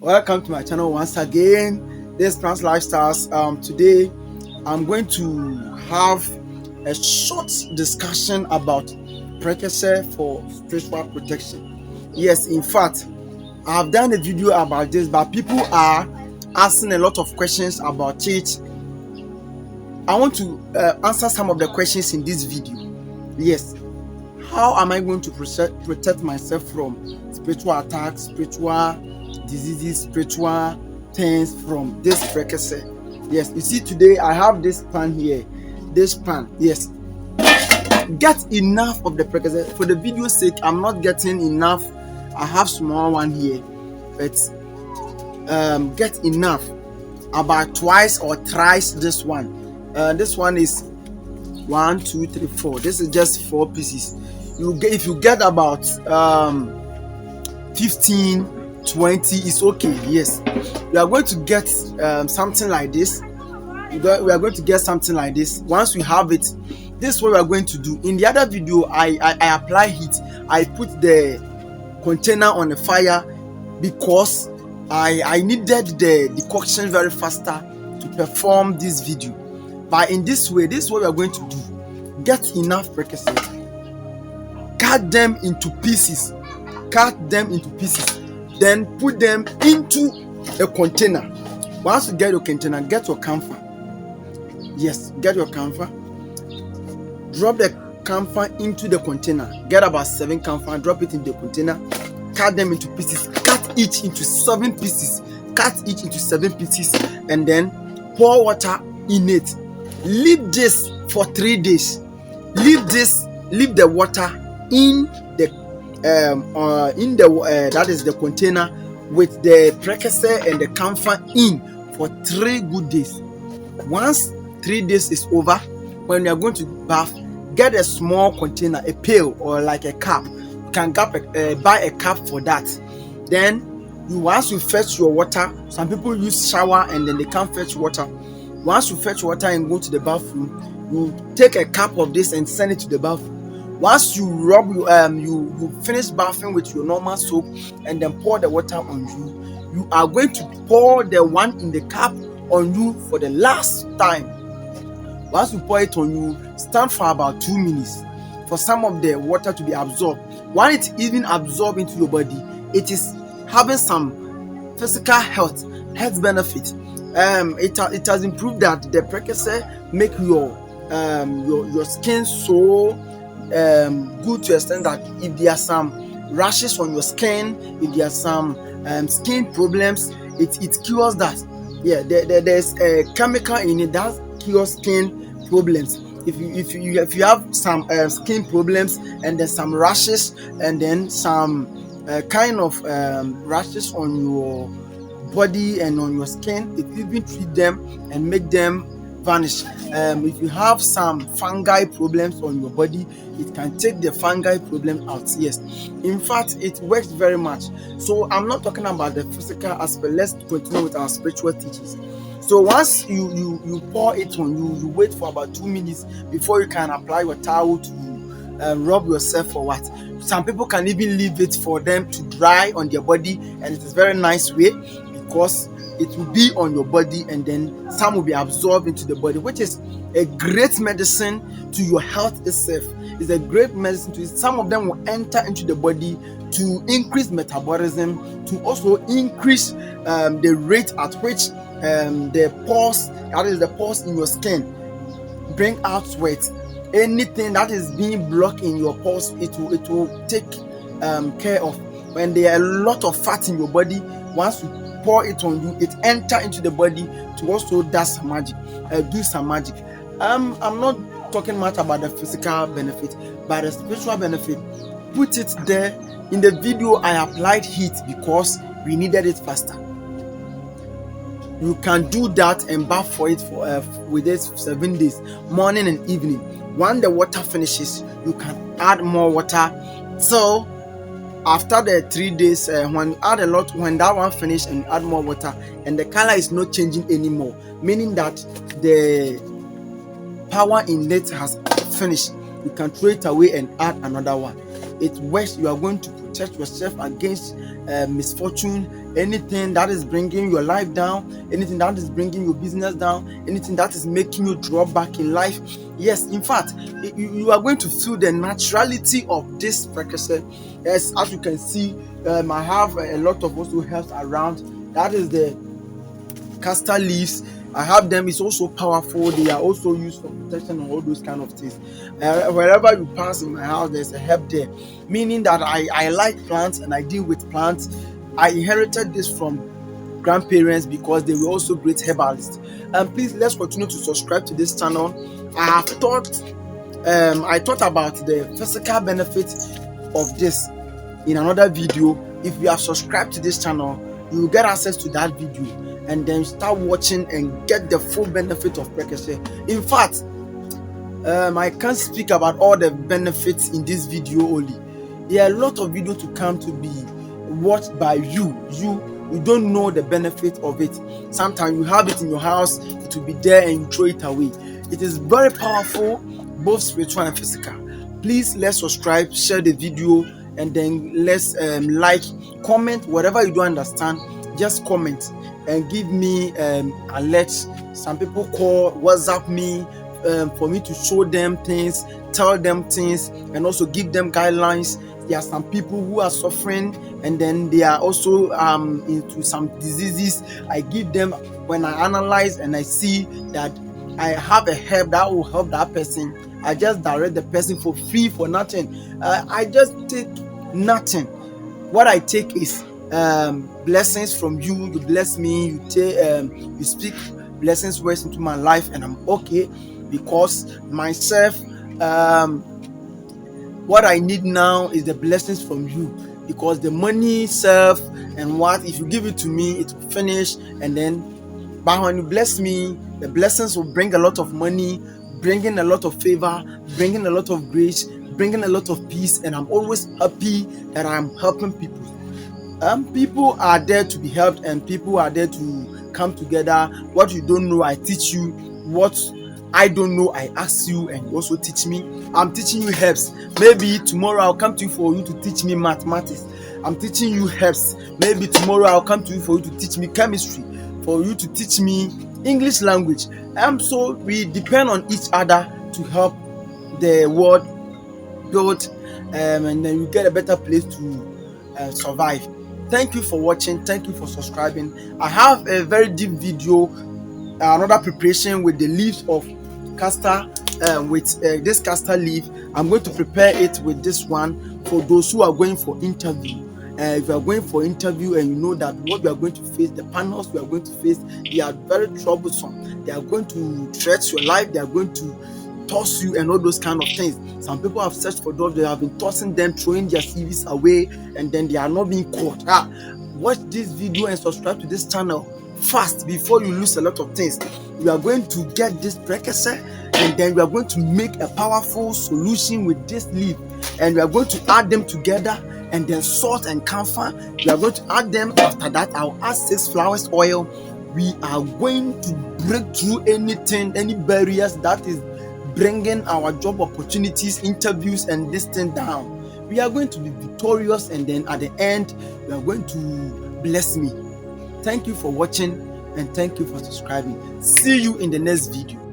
Welcome to my channel once again. This Trans Lifestyles. Today I'm going to have a short discussion about Prekese for spiritual protection. Yes, in fact, I have done a video about this, but people are asking a lot of questions about it. I want to answer some of the questions in this video. Yes, how am I going to protect myself from spiritual attacks, spiritual diseases, spiritual things from this Prekese? Yes, you see, today I have this pan here. This pan, yes. Get enough of the Prekese. For the video's sake, I'm not getting enough. I have small one here, but get enough. About twice or thrice this one. This one is 1, 2, 3, 4. This is just 4 pieces. If you get about 15, 20, it's okay. Yes, we are going to get something like this. We are going to get something like this. Once we have it, this is what we are going to do. In the other video, I apply heat. I put the container on the fire because I needed the decoction very faster to perform this video. But in this way, this is what we are going to do. Get enough Prekese. Cut them into pieces. Then put them into a container. Once you get your container, get your camphor. Yes, get your camphor. Drop the camphor into the container. Get about 7 camphor, drop it in the container. Cut them into pieces. Cut each into 7 pieces. And then pour water in it. Leave this for 3 days. Leave the water in the that is the container with the Prekese and the camphor in for 3 good days. Once 3 days is over, when you are going to bath, get a small container, a pail or like a cup. You can buy a cup for that. Then once you fetch your water, some people use shower and then they can't fetch water. Once you fetch water and go to the bathroom, you take a cup of this and send it to the bathroom. Once you you finish bathing with your normal soap and then pour the water on you, you are going to pour the one in the cup on you for the last time. Once you pour it on you, stand for about 2 minutes for some of the water to be absorbed. When it's even absorbed into your body, it is having some physical health benefit. It has improved that the Prekese make your skin so good to the extent that if there are some rashes on your skin, if there are some skin problems, it cures that. Yeah, there's a chemical in it that cures skin problems. If you have some skin problems and there's some rashes and then some kind of rashes on your body and on your skin, it even treat them and make them vanish. If you have some fungi problems on your body, it can take the fungi problem out. Yes, in fact, it works very much. So I'm not talking about the physical aspect. Let's continue with our spiritual teachings. So once you pour it on you wait for about 2 minutes before you can apply your towel to rub yourself or what. Some people can even leave it for them to dry on their body, and it is very nice way because it will be on your body and then some will be absorbed into the body, which is a great medicine to your health itself. It's a great medicine to it. Some of them will enter into the body to increase metabolism, to also increase the rate at which the pores, that is the pores in your skin, bring out sweat. Anything that is being blocked in your pores, it will take care of. When there are a lot of fat in your body, once you pour it on you, it enter into the body to also do some magic. I'm not talking much about the physical benefit, but the spiritual benefit. Put it there. In the video, I applied heat because we needed it faster. You can do that and bath for it within 7 days, morning and evening. When the water finishes, you can add more water. So after the 3 days, when you add a lot, when that one finish and you add more water, and the color is not changing anymore, meaning that the power in it has finished, you can throw it away and add another one. it works. You are going to protect yourself against misfortune, anything that is bringing your life down, anything that is bringing your business down, anything that is making you drop back in life. Yes, in fact, you are going to feel the naturality of this Prekese. Yes, as you can see, I have a lot of also herbs around. That is the castor leaves. I have them. It's also powerful. They are also used for protection and all those kind of things. Wherever you pass in my house, there's a herb there, meaning that I like plants and I deal with plants. I inherited this from grandparents because they were also great herbalists. And please, let's continue to subscribe to this channel. I thought about the physical benefits of this in another video. If you are subscribed to this channel, you will get access to that video and then start watching and get the full benefit of Prekese. In fact, I can't speak about all the benefits in this video only. There are a lot of videos to come to be watched by you. You don't know the benefit of it. Sometimes you have it in your house, it will be there and you throw it away. It is very powerful, both spiritual and physical. Please, let's subscribe, share the video, and then let's like, comment whatever you don't understand. Just comment and give me alerts. Some people call, WhatsApp me for me to show them things, tell them things, and also give them guidelines. There are some people who are suffering and then they are also into some diseases. I give them, when I analyze and I see that I have a herb that will help that person, I just direct the person for free, for nothing. I just take nothing. What I take is blessings from you. You bless me, you speak blessings words into my life, and I'm okay, because myself, what I need now is the blessings from you, because the money serve, and what if you give it to me, it will finish, and then but when you bless me, the blessings will bring a lot of money, bringing a lot of favor, bringing a lot of grace, bringing a lot of peace, and I'm always happy that I'm helping people. People are there to be helped, and people are there to come together. What you don't know, I teach you. What I don't know, I ask you, and you also teach me. I'm teaching you herbs. Maybe tomorrow I'll come to you for you to teach me mathematics. I'm teaching you herbs. Maybe tomorrow I'll come to you for you to teach me chemistry, for you to teach me English language. So we depend on each other to help the world build, and then you get a better place to survive. Thank you for watching. Thank you for subscribing. I have a very deep video, another preparation with the leaves of castor, with this castor leaf. I'm going to prepare it with this one for those who are going for interview. If you are going for interview and you know that what you are going to face, the panels you are going to face, they are very troublesome. They are going to threat your life. They are going to toss you and all those kind of things. Some people have searched for jobs. They have been tossing them, throwing their CVs away, and then they are not being caught. Watch this video and subscribe to this channel fast before you lose a lot of things. We are going to get this Prekese, and then we are going to make a powerful solution with this leaf, and we are going to add them together, and then salt and camphor. We are going to add them. After that, I'll add 6 flowers oil. We are going to break through anything, any barriers that is bringing our job opportunities, interviews, and this thing down. We are going to be victorious, and then at the end, we are going to bless me. Thank you for watching, and thank you for subscribing. See you in the next video.